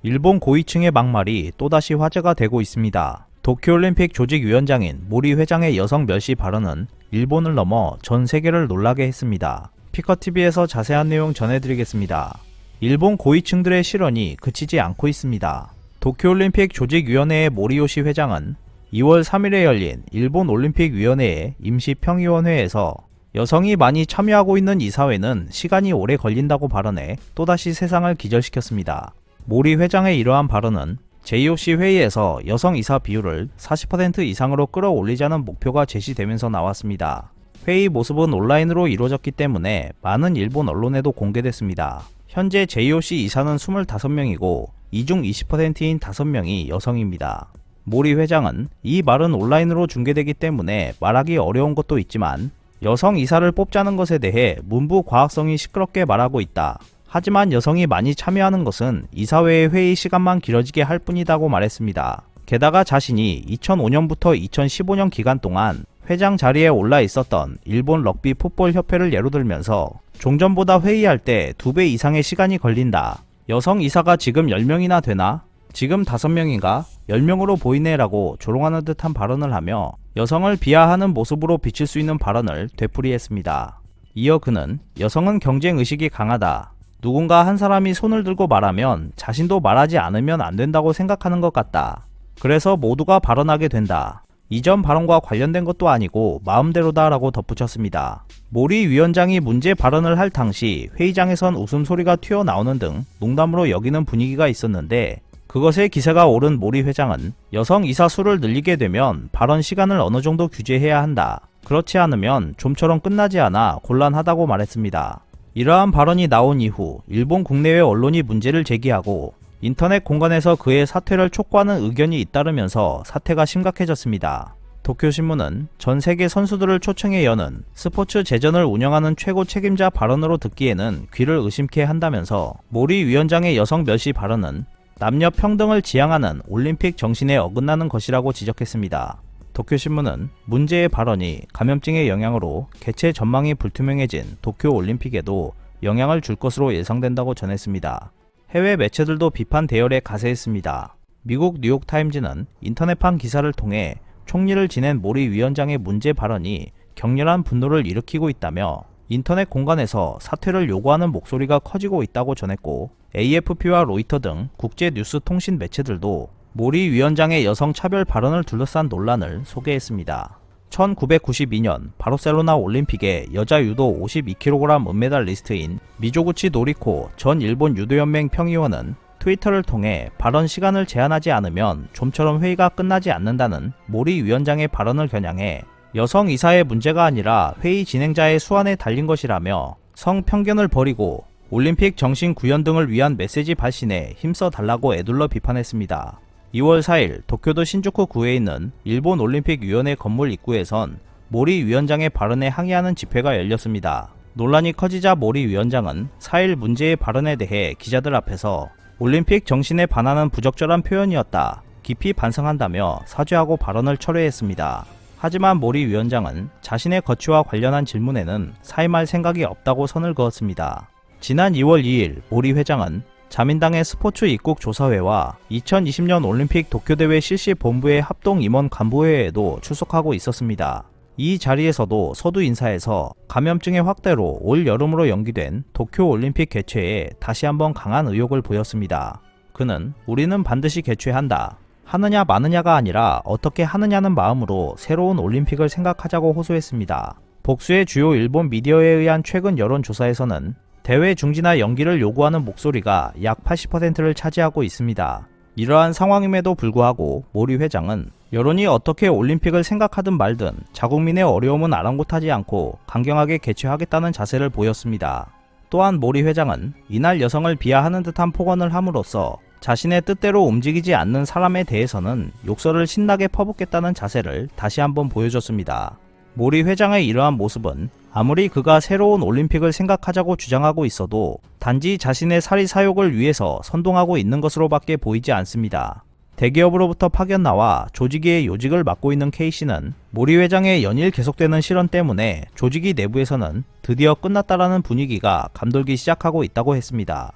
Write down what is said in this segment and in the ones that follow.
일본 고위층의 막말이 또다시 화제가 되고 있습니다. 도쿄올림픽 조직위원장인 모리 회장의 여성 멸시 발언은 일본을 넘어 전 세계를 놀라게 했습니다. 피커TV에서 자세한 내용 전해드리겠습니다. 일본 고위층들의 실언이 그치지 않고 있습니다. 도쿄올림픽 조직위원회의 모리요시 회장은 2월 3일에 열린 일본 올림픽위원회의 임시평의원회에서 여성이 많이 참여하고 있는 이 사회는 시간이 오래 걸린다고 발언해 또다시 세상을 기절시켰습니다. 모리 회장의 이러한 발언은 JOC 회의에서 여성 이사 비율을 40% 이상으로 끌어올리자는 목표가 제시되면서 나왔습니다. 회의 모습은 온라인으로 이루어졌기 때문에 많은 일본 언론에도 공개됐습니다. 현재 JOC 이사는 25명이고 이 중 20%인 5명이 여성입니다. 모리 회장은 이 말은 온라인으로 중계되기 때문에 말하기 어려운 것도 있지만 여성 이사를 뽑자는 것에 대해 문부 과학성이 시끄럽게 말하고 있다. 하지만 여성이 많이 참여하는 것은 이사회의 회의 시간만 길어지게 할 뿐이다고 말했습니다. 게다가 자신이 2005년부터 2015년 기간 동안 회장 자리에 올라 있었던 일본 럭비 풋볼 협회를 예로 들면서 종전보다 회의할 때 2배 이상의 시간이 걸린다. 여성 이사가 지금 10명이나 되나? 지금 5명인가? 10명으로 보이네 라고 조롱하는 듯한 발언을 하며 여성을 비하하는 모습으로 비칠 수 있는 발언을 되풀이했습니다. 이어 그는 여성은 경쟁의식이 강하다. 누군가 한 사람이 손을 들고 말하면 자신도 말하지 않으면 안 된다고 생각하는 것 같다. 그래서 모두가 발언하게 된다. 이전 발언과 관련된 것도 아니고 마음대로다 라고 덧붙였습니다. 모리 위원장이 문제 발언을 할 당시 회의장에선 웃음소리가 튀어나오는 등 농담으로 여기는 분위기가 있었는데 그것에 기세가 오른 모리 회장은 여성 이사 수를 늘리게 되면 발언 시간을 어느 정도 규제해야 한다. 그렇지 않으면 좀처럼 끝나지 않아 곤란하다고 말했습니다. 이러한 발언이 나온 이후 일본 국내외 언론이 문제를 제기하고 인터넷 공간에서 그의 사퇴를 촉구하는 의견이 잇따르면서 사태가 심각해졌습니다. 도쿄신문은 전 세계 선수들을 초청해 여는 스포츠 재전을 운영하는 최고 책임자 발언으로 듣기에는 귀를 의심케 한다면서 모리 위원장의 여성 멸시 발언은 남녀 평등을 지향하는 올림픽 정신에 어긋나는 것이라고 지적했습니다. 도쿄신문은 문제의 발언이 감염증의 영향으로 개최 전망이 불투명해진 도쿄올림픽에도 영향을 줄 것으로 예상된다고 전했습니다. 해외 매체들도 비판 대열에 가세했습니다. 미국 뉴욕타임즈는 인터넷판 기사를 통해 총리를 지낸 모리 위원장의 문제 발언이 격렬한 분노를 일으키고 있다며 인터넷 공간에서 사퇴를 요구하는 목소리가 커지고 있다고 전했고 AFP와 로이터 등 국제 뉴스 통신 매체들도 모리 위원장의 여성 차별 발언을 둘러싼 논란을 소개했습니다. 1992년 바르셀로나 올림픽의 여자 유도 52kg 은메달 리스트인 미조구치 노리코 전 일본 유도연맹 평의원은 트위터를 통해 발언 시간을 제한하지 않으면 좀처럼 회의가 끝나지 않는다는 모리 위원장의 발언을 겨냥해 여성 이사의 문제가 아니라 회의 진행자의 수완에 달린 것이라며 성편견을 버리고 올림픽 정신 구현 등을 위한 메시지 발신에 힘써 달라고 에둘러 비판했습니다. 2월 4일 도쿄도 신주쿠 구에 있는 일본 올림픽위원회 건물 입구에선 모리 위원장의 발언에 항의하는 집회가 열렸습니다. 논란이 커지자 모리 위원장은 4일 문제의 발언에 대해 기자들 앞에서 올림픽 정신에 반하는 부적절한 표현이었다. 깊이 반성한다며 사죄하고 발언을 철회했습니다. 하지만 모리 위원장은 자신의 거취와 관련한 질문에는 사임할 생각이 없다고 선을 그었습니다. 지난 2월 2일 모리 회장은 자민당의 스포츠 입국 조사회와 2020년 올림픽 도쿄대회 실시본부의 합동 임원 간부회에도 출석하고 있었습니다. 이 자리에서도 서두 인사에서 감염증의 확대로 올 여름으로 연기된 도쿄올림픽 개최에 다시 한번 강한 의욕을 보였습니다. 그는 우리는 반드시 개최한다. 하느냐 마느냐가 아니라 어떻게 하느냐는 마음으로 새로운 올림픽을 생각하자고 호소했습니다. 복수의 주요 일본 미디어에 의한 최근 여론조사에서는 대회 중지나 연기를 요구하는 목소리가 약 80%를 차지하고 있습니다. 이러한 상황임에도 불구하고 모리 회장은 여론이 어떻게 올림픽을 생각하든 말든 자국민의 어려움은 아랑곳하지 않고 강경하게 개최하겠다는 자세를 보였습니다. 또한 모리 회장은 이날 여성을 비하하는 듯한 폭언을 함으로써 자신의 뜻대로 움직이지 않는 사람에 대해서는 욕설을 신나게 퍼붓겠다는 자세를 다시 한번 보여줬습니다. 모리 회장의 이러한 모습은 아무리 그가 새로운 올림픽을 생각하자고 주장하고 있어도 단지 자신의 사리 사욕을 위해서 선동하고 있는 것으로밖에 보이지 않습니다. 대기업으로부터 파견 나와 조직위의 요직을 맡고 있는 K씨는 모리 회장의 연일 계속되는 실언 때문에 조직위 내부에서는 드디어 끝났다라는 분위기가 감돌기 시작하고 있다고 했습니다.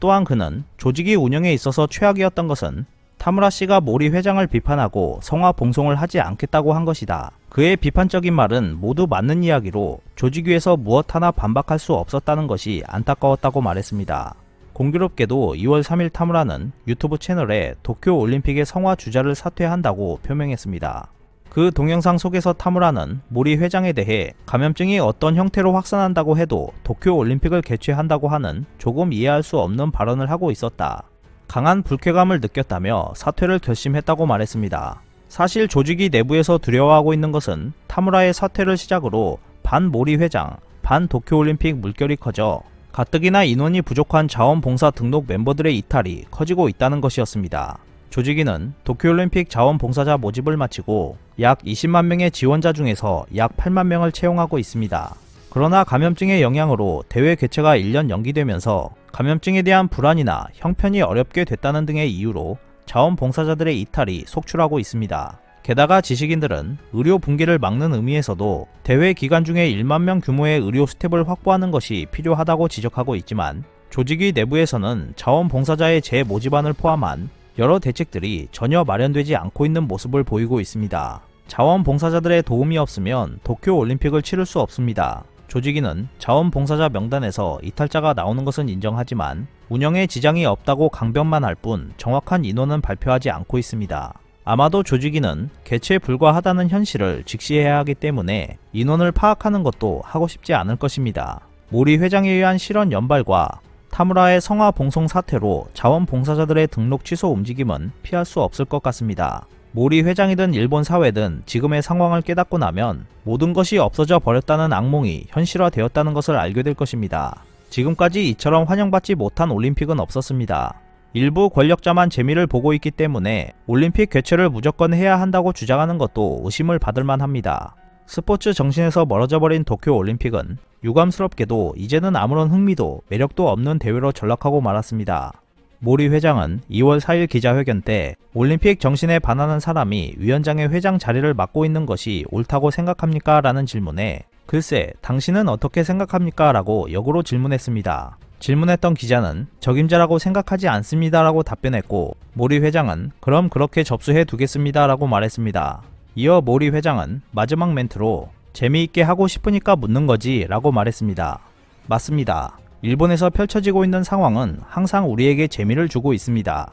또한 그는 조직이 운영에 있어서 최악이었던 것은 타무라 씨가 모리 회장을 비판하고 성화 봉송을 하지 않겠다고 한 것이다. 그의 비판적인 말은 모두 맞는 이야기로 조직 위에서 무엇 하나 반박할 수 없었다는 것이 안타까웠다고 말했습니다. 공교롭게도 2월 3일 타무라는 유튜브 채널에 도쿄 올림픽의 성화 주자를 사퇴한다고 표명했습니다. 그 동영상 속에서 타무라는 모리 회장에 대해 감염증이 어떤 형태로 확산한다고 해도 도쿄 올림픽을 개최한다고 하는 조금 이해할 수 없는 발언을 하고 있었다. 강한 불쾌감을 느꼈다며 사퇴를 결심했다고 말했습니다. 사실 조직이 내부에서 두려워하고 있는 것은 타무라의 사퇴를 시작으로 반 모리 회장, 반 도쿄올림픽 물결이 커져 가뜩이나 인원이 부족한 자원봉사 등록 멤버들의 이탈이 커지고 있다는 것이었습니다. 조직위는 도쿄올림픽 자원봉사자 모집을 마치고 약 20만 명의 지원자 중에서 약 8만 명을 채용하고 있습니다. 그러나 감염증의 영향으로 대회 개최가 1년 연기되면서 감염증에 대한 불안이나 형편이 어렵게 됐다는 등의 이유로 자원봉사자들의 이탈이 속출하고 있습니다. 게다가 지식인들은 의료 붕괴를 막는 의미에서도 대회 기간 중에 1만 명 규모의 의료 스텝을 확보하는 것이 필요하다고 지적하고 있지만 조직위 내부에서는 자원봉사자의 재모집안을 포함한 여러 대책들이 전혀 마련되지 않고 있는 모습을 보이고 있습니다. 자원봉사자들의 도움이 없으면 도쿄올림픽을 치를 수 없습니다. 조직위는 자원봉사자 명단에서 이탈자가 나오는 것은 인정하지만 운영에 지장이 없다고 강변만 할 뿐 정확한 인원은 발표하지 않고 있습니다. 아마도 조직위는 개최 불가하다는 현실을 직시해야 하기 때문에 인원을 파악하는 것도 하고 싶지 않을 것입니다. 모리 회장에 의한 실언 연발과 타무라의 성화 봉송 사태로 자원봉사자들의 등록 취소 움직임은 피할 수 없을 것 같습니다. 모리 회장이든 일본 사회든 지금의 상황을 깨닫고 나면 모든 것이 없어져 버렸다는 악몽이 현실화되었다는 것을 알게 될 것입니다. 지금까지 이처럼 환영받지 못한 올림픽은 없었습니다. 일부 권력자만 재미를 보고 있기 때문에 올림픽 개최를 무조건 해야 한다고 주장하는 것도 의심을 받을 만합니다. 스포츠 정신에서 멀어져 버린 도쿄올림픽은 유감스럽게도 이제는 아무런 흥미도 매력도 없는 대회로 전락하고 말았습니다. 모리 회장은 2월 4일 기자회견 때 올림픽 정신에 반하는 사람이 위원장의 회장 자리를 맡고 있는 것이 옳다고 생각합니까? 라는 질문에 글쎄 당신은 어떻게 생각합니까? 라고 역으로 질문했습니다. 질문했던 기자는 적임자라고 생각하지 않습니다 라고 답변했고 모리 회장은 그럼 그렇게 접수해 두겠습니다 라고 말했습니다. 이어 모리 회장은 마지막 멘트로 재미있게 하고 싶으니까 묻는 거지 라고 말했습니다. 맞습니다. 일본에서 펼쳐지고 있는 상황은 항상 우리에게 재미를 주고 있습니다.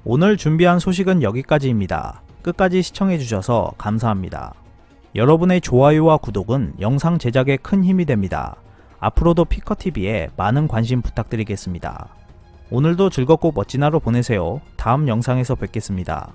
오늘 준비한 소식은 여기까지입니다. 끝까지 시청해주셔서 감사합니다. 여러분의 좋아요와 구독은 영상 제작에 큰 힘이 됩니다. 앞으로도 피커TV에 많은 관심 부탁드리겠습니다. 오늘도 즐겁고 멋진 하루 보내세요. 다음 영상에서 뵙겠습니다.